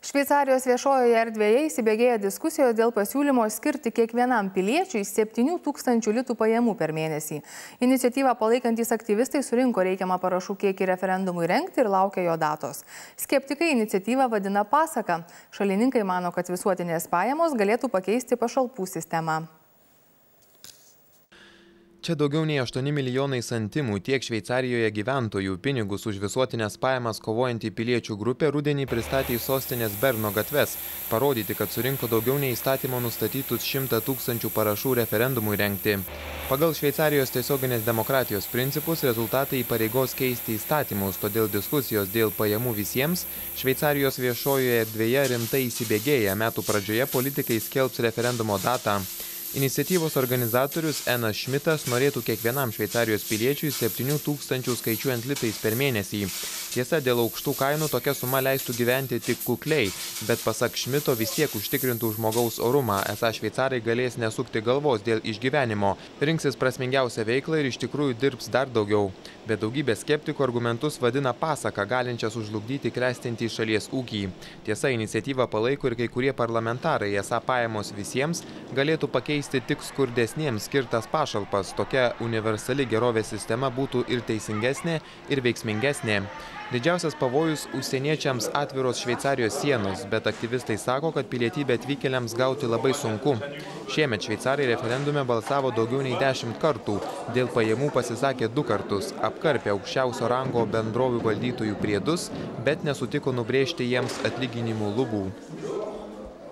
Šveicarijos viešojoje erdvėje įsibėgėja diskusijos dėl pasiūlymo skirti kiekvienam piliečiui 7000 litų pajamų per mėnesį. Iniciatyvą palaikantys aktyvistai surinko reikiamą parašų kiekį referendumui rengti ir laukia jo datos. Skeptikai iniciatyvą vadina pasaka. Šalininkai mano, kad visuotinės pajamos galėtų pakeisti pašalpų sistemą. Čia daugiau nei 8 milijonai santimų tiek Šveicarijoje gyventojų pinigus už visuotinės pajamas kovojantį piliečių grupė rudenį pristatė į sostinės Berno gatves, parodyti, kad surinko daugiau nei įstatymo nustatytus 100 000 parašų referendumui rengti. Pagal Šveicarijos tiesioginės demokratijos principus rezultatai įpareigos keisti įstatymus, todėl diskusijos dėl pajamų visiems Šveicarijos viešojoje erdvėje rimtai įsibėgėja. Metų pradžioje politikai skelbs referendumo datą. Iniciatyvos organizatorius Enas Šmitas norėtų kiekvienam Šveicarijos piliečiui 7000 skaičiuojant litais per mėnesį. Tiesa, dėl aukštų kainų tokia suma leistų gyventi tik kukliai, bet pasak Šmito vis tiek užtikrintų žmogaus orumą, esą šveicarai galės nesukti galvos dėl išgyvenimo, rinksis prasmingiausią veiklą ir iš tikrųjų dirbs dar daugiau. Bet daugybė skeptikų argumentus vadina pasaka, galinčią sužlugdyti klestintį šalies ūkį. Tiesa, iniciatyvą palaiko ir kai kurie parlamentarai, esą pajamos visiems galėtų pakeisti tik skurdesniems skirtas pašalpas. Tokia universali gerovės sistema būtų ir teisingesnė, ir veiksmingesnė. Didžiausias pavojus užsieniečiams atviros Šveicarijos sienos, bet aktyvistai sako, kad pilietybę atvykėliams gauti labai sunku. Šiemet šveicarai referendume balsavo daugiau nei 10 kartų, dėl pajamų pasisakė 2 kartus, apkarpė aukščiausio rango bendrovių valdytojų priedus, bet nesutiko nubrėžti jiems atlyginimų lubų.